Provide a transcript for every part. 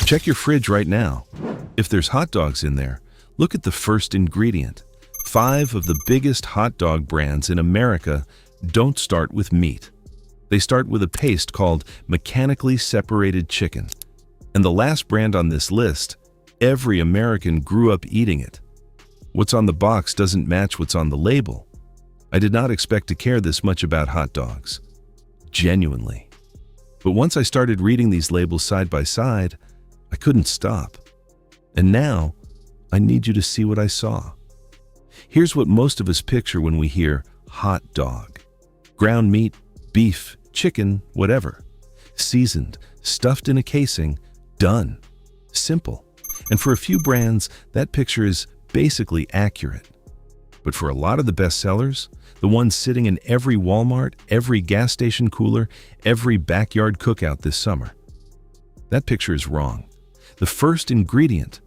Check your fridge right now. If there's hot dogs in there, look at the first ingredient. 5 of the biggest hot dog brands in America don't start with meat. They start with a paste called mechanically separated chicken. And the last brand on this list, every American grew up eating it. What's on the box doesn't match what's on the label. I did not expect to care this much about hot dogs. Genuinely. But once I started reading these labels side by side, I couldn't stop. And now, I need you to see what I saw. Here's what most of us picture when we hear hot dog. Ground meat, beef, chicken, whatever. Seasoned, stuffed in a casing, done. Simple. And for a few brands, that picture is basically accurate. But for a lot of the best sellers, the ones sitting in every Walmart, every gas station cooler, every backyard cookout this summer, that picture is wrong. The first ingredient,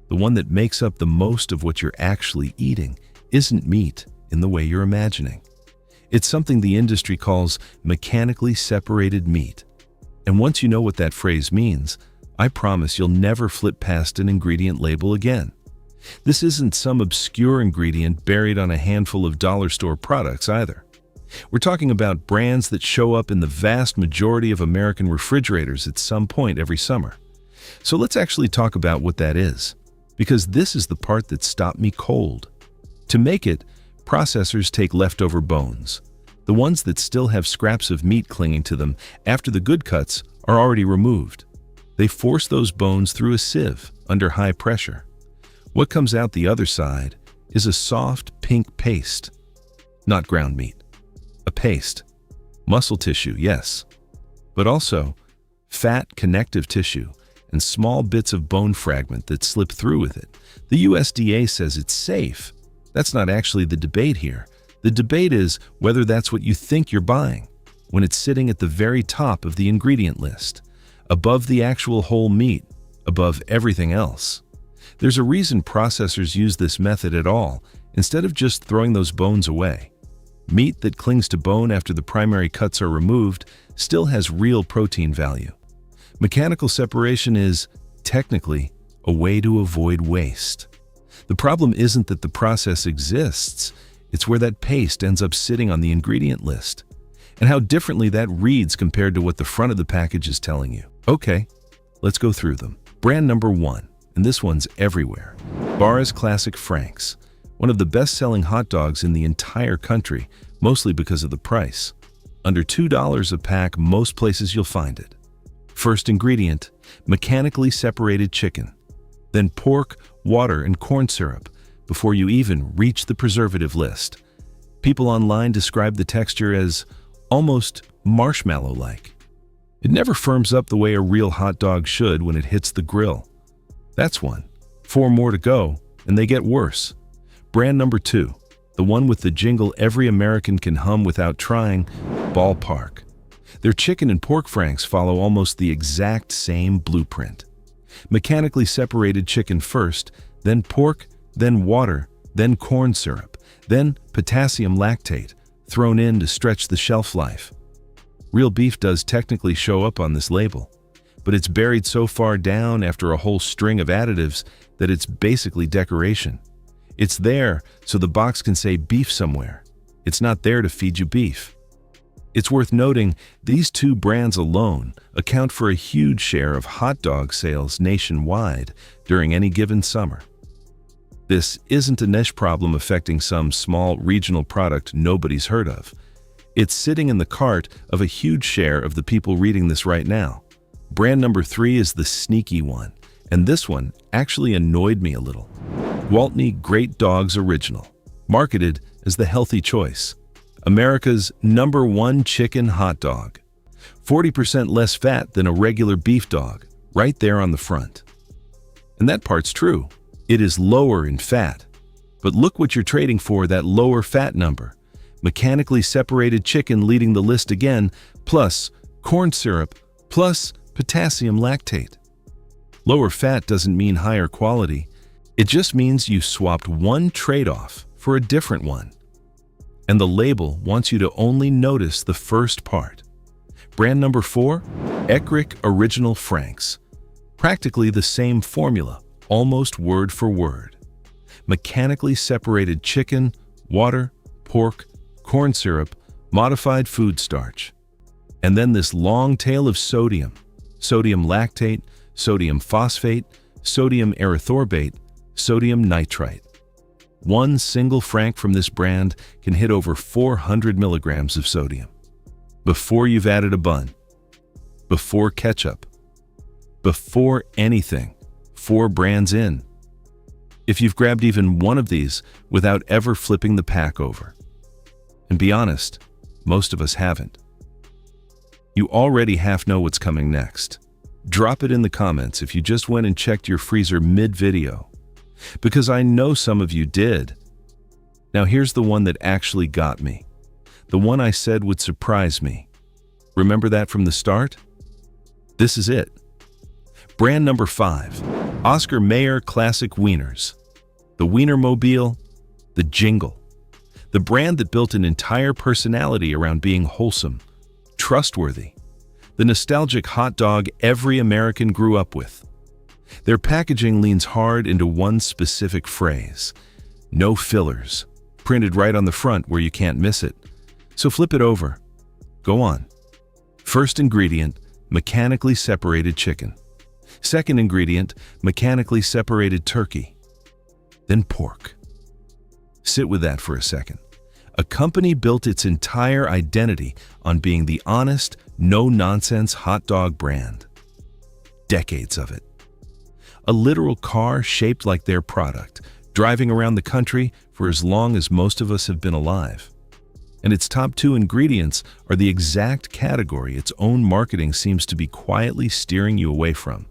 the one that makes up the most of what you're actually eating, isn't meat in the way you're imagining. It's something the industry calls mechanically separated meat. And once you know what that phrase means, I promise you'll never flip past an ingredient label again. This isn't some obscure ingredient buried on a handful of dollar store products either. We're talking about brands that show up in the vast majority of American refrigerators at some point every summer. So let's actually talk about what that is, because this is the part that stopped me cold. To make it, processors take leftover bones. The ones that still have scraps of meat clinging to them after the good cuts are already removed. They force those bones through a sieve under high pressure. What comes out the other side is a soft pink paste. Not ground meat. A paste. Muscle tissue, yes. But also fat connective tissue and small bits of bone fragment that slip through with it. The USDA says it's safe. That's not actually the debate here. The debate is whether that's what you think you're buying when it's sitting at the very top of the ingredient list, above the actual whole meat, above everything else. There's a reason processors use this method at all, instead of just throwing those bones away. Meat that clings to bone after the primary cuts are removed still has real protein value. Mechanical separation is, technically, a way to avoid waste. The problem isn't that the process exists, it's where that paste ends up sitting on the ingredient list, and how differently that reads compared to what the front of the package is telling you. Okay, let's go through them. Brand number 1, and this one's everywhere. Barra's Classic Franks, one of the best-selling hot dogs in the entire country, mostly because of the price. Under $2 a pack, most places you'll find it. First ingredient, mechanically separated chicken. Then pork, water, and corn syrup before you even reach the preservative list. People online describe the texture as almost marshmallow-like. It never firms up the way a real hot dog should when it hits the grill. That's one. 4 more to go, and they get worse. Brand number 2, the one with the jingle every American can hum without trying, Ballpark. Their chicken and pork franks follow almost the exact same blueprint. Mechanically separated chicken first, then pork, then water, then corn syrup, then potassium lactate, thrown in to stretch the shelf life. Real beef does technically show up on this label, but it's buried so far down after a whole string of additives that it's basically decoration. It's there so the box can say beef somewhere. It's not there to feed you beef. It's worth noting these 2 brands alone account for a huge share of hot dog sales nationwide during any given summer. This isn't a niche problem affecting some small regional product nobody's heard of. It's sitting in the cart of a huge share of the people reading this right now. Brand number 3 is the sneaky one, and this one actually annoyed me a little. Gwaltney Great Dogs Original, marketed as the healthy choice. America's #1 chicken hot dog. 40% less fat than a regular beef dog, right there on the front. And that part's true. It is lower in fat. But look what you're trading for, that lower fat number. Mechanically separated chicken leading the list again, plus corn syrup, plus potassium lactate. Lower fat doesn't mean higher quality. It just means you swapped one trade-off for a different one. And the label wants you to only notice the first part. Brand number 4, Eckrich Original Franks. Practically the same formula, almost word for word. Mechanically separated chicken, water, pork, corn syrup, modified food starch. And then this long tail of sodium, sodium lactate, sodium phosphate, sodium erythorbate, sodium nitrite. One single franc from this brand can hit over 400 milligrams of sodium. Before you've added a bun, before ketchup, before anything, 4 brands in. If you've grabbed even one of these without ever flipping the pack over. And be honest, most of us haven't. You already half know what's coming next. Drop it in the comments if you just went and checked your freezer mid-video, because I know some of you did. Now here's the one that actually got me. The one I said would surprise me. Remember that from the start? This is it. Brand number 5, Oscar Mayer Classic Wieners. The Wienermobile, the jingle. The brand that built an entire personality around being wholesome, trustworthy. The nostalgic hot dog every American grew up with. Their packaging leans hard into one specific phrase, no fillers, printed right on the front where you can't miss it. So flip it over. Go on. First ingredient, mechanically separated chicken. Second ingredient, mechanically separated turkey. Then pork. Sit with that for a second. A company built its entire identity on being the honest, no-nonsense hot dog brand. Decades of it. A literal car shaped like their product, driving around the country for as long as most of us have been alive. And its top 2 ingredients are the exact category its own marketing seems to be quietly steering you away from.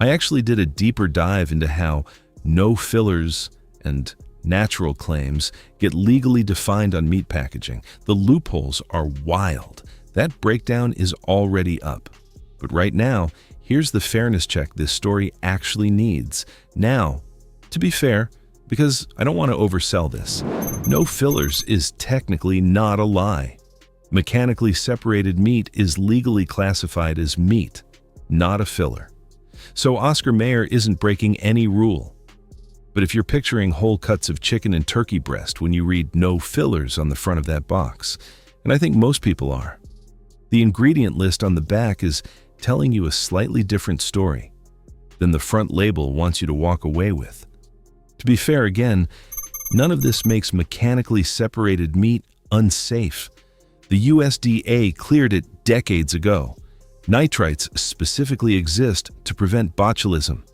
I actually did a deeper dive into how no fillers and natural claims get legally defined on meat packaging. The loopholes are wild. That breakdown is already up. But right now, here's the fairness check this story actually needs. Now, to be fair, because I don't want to oversell this, no fillers is technically not a lie. Mechanically separated meat is legally classified as meat, not a filler. So Oscar Mayer isn't breaking any rule. But if you're picturing whole cuts of chicken and turkey breast when you read no fillers on the front of that box, and I think most people are, the ingredient list on the back is telling you a slightly different story than the front label wants you to walk away with. To be fair again, none of this makes mechanically separated meat unsafe. The USDA cleared it decades ago. Nitrites specifically exist to prevent botulism,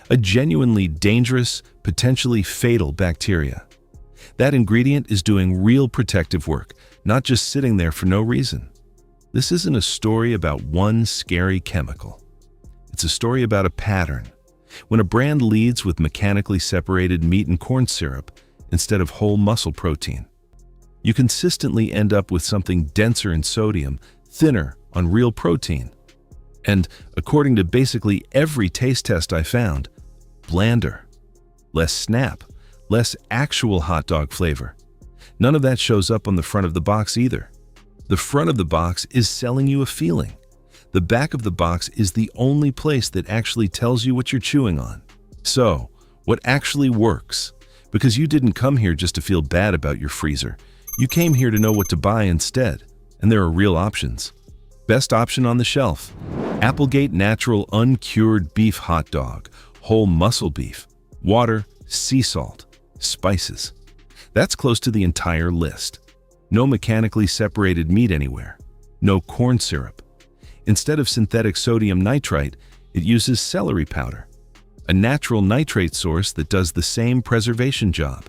a genuinely dangerous, potentially fatal bacteria. That ingredient is doing real protective work, not just sitting there for no reason. This isn't a story about one scary chemical. It's a story about a pattern. When a brand leads with mechanically separated meat and corn syrup instead of whole muscle protein, you consistently end up with something denser in sodium, thinner on real protein, and, according to basically every taste test I found, blander, less snap, less actual hot dog flavor. None of that shows up on the front of the box either. The front of the box is selling you a feeling. The back of the box is the only place that actually tells you what you're chewing on. So, what actually works? Because you didn't come here just to feel bad about your freezer. You came here to know what to buy instead, and there are real options. Best option on the shelf: Applegate Natural Uncured Beef Hot Dog, whole muscle beef, water, sea salt, spices. That's close to the entire list. No mechanically separated meat anywhere. No corn syrup. Instead of synthetic sodium nitrite, it uses celery powder, a natural nitrate source that does the same preservation job.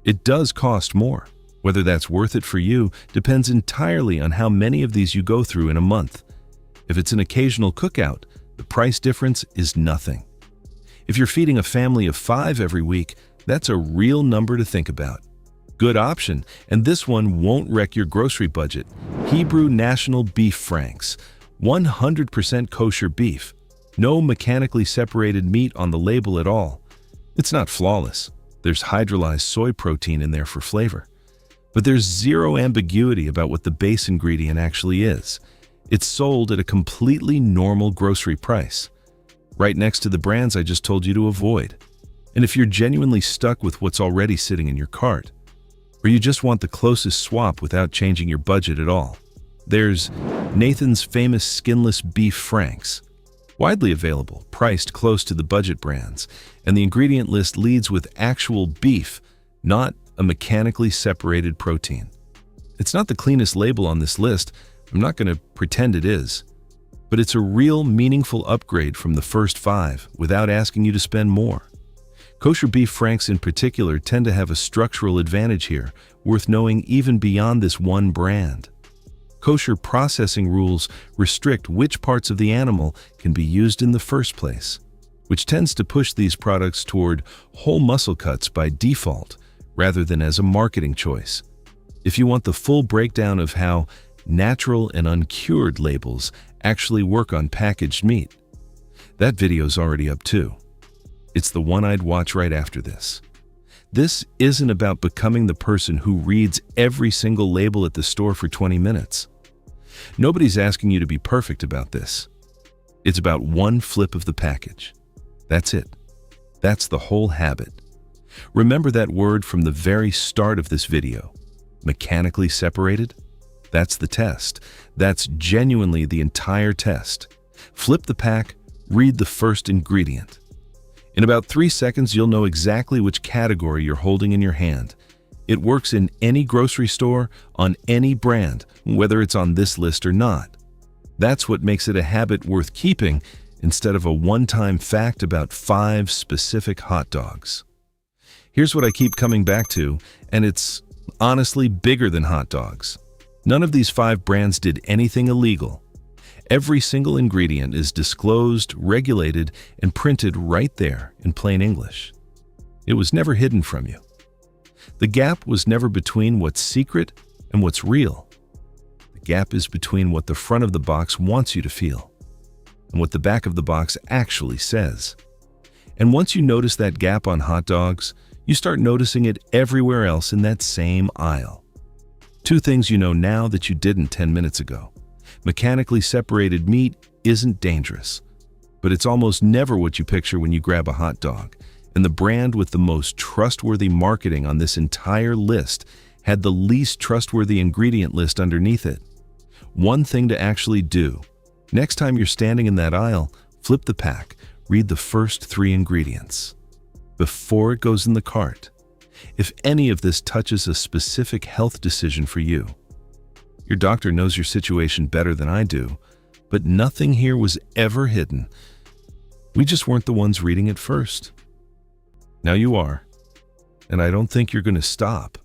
It does cost more. Whether that's worth it for you depends entirely on how many of these you go through in a month. If it's an occasional cookout, the price difference is nothing. If you're feeding a family of 5 every week, that's a real number to think about. Good option, and this one won't wreck your grocery budget. Hebrew National Beef Franks, 100% kosher beef. No mechanically separated meat on the label at all. It's not flawless. There's hydrolyzed soy protein in there for flavor. But there's zero ambiguity about what the base ingredient actually is. It's sold at a completely normal grocery price. right next to the brands I just told you to avoid. And if you're genuinely stuck with what's already sitting in your cart, or you just want the closest swap without changing your budget at all, there's Nathan's famous skinless beef franks. Widely available, priced close to the budget brands, and the ingredient list leads with actual beef, not a mechanically separated protein. It's not the cleanest label on this list, I'm not going to pretend it is, but it's a real meaningful upgrade from the first 5 without asking you to spend more. Kosher beef franks in particular tend to have a structural advantage here, worth knowing even beyond this one brand. Kosher processing rules restrict which parts of the animal can be used in the first place, which tends to push these products toward whole muscle cuts by default rather than as a marketing choice. If you want the full breakdown of how natural and uncured labels actually work on packaged meat, that video's already up too. It's the one I'd watch right after this. This isn't about becoming the person who reads every single label at the store for 20 minutes. Nobody's asking you to be perfect about this. It's about one flip of the package. That's it. That's the whole habit. Remember that word from the very start of this video, mechanically separated? That's the test. That's genuinely the entire test. Flip the pack, read the first ingredient. In about 3 seconds, you'll know exactly which category you're holding in your hand. It works in any grocery store, on any brand, whether it's on this list or not. That's what makes it a habit worth keeping instead of a one-time fact about 5 specific hot dogs. Here's what I keep coming back to, and it's honestly bigger than hot dogs. None of these 5 brands did anything illegal. Every single ingredient is disclosed, regulated, and printed right there in plain English. It was never hidden from you. The gap was never between what's secret and what's real. The gap is between what the front of the box wants you to feel and what the back of the box actually says. And once you notice that gap on hot dogs, you start noticing it everywhere else in that same aisle. 2 things you know now that you didn't 10 minutes ago. Mechanically separated meat isn't dangerous, but it's almost never what you picture when you grab a hot dog. And the brand with the most trustworthy marketing on this entire list had the least trustworthy ingredient list underneath it. One thing to actually do. Next time you're standing in that aisle, flip the pack, read the first 3 ingredients before it goes in the cart. If any of this touches a specific health decision for you, your doctor knows your situation better than I do, but nothing here was ever hidden. We just weren't the ones reading it first. Now you are, and I don't think you're going to stop.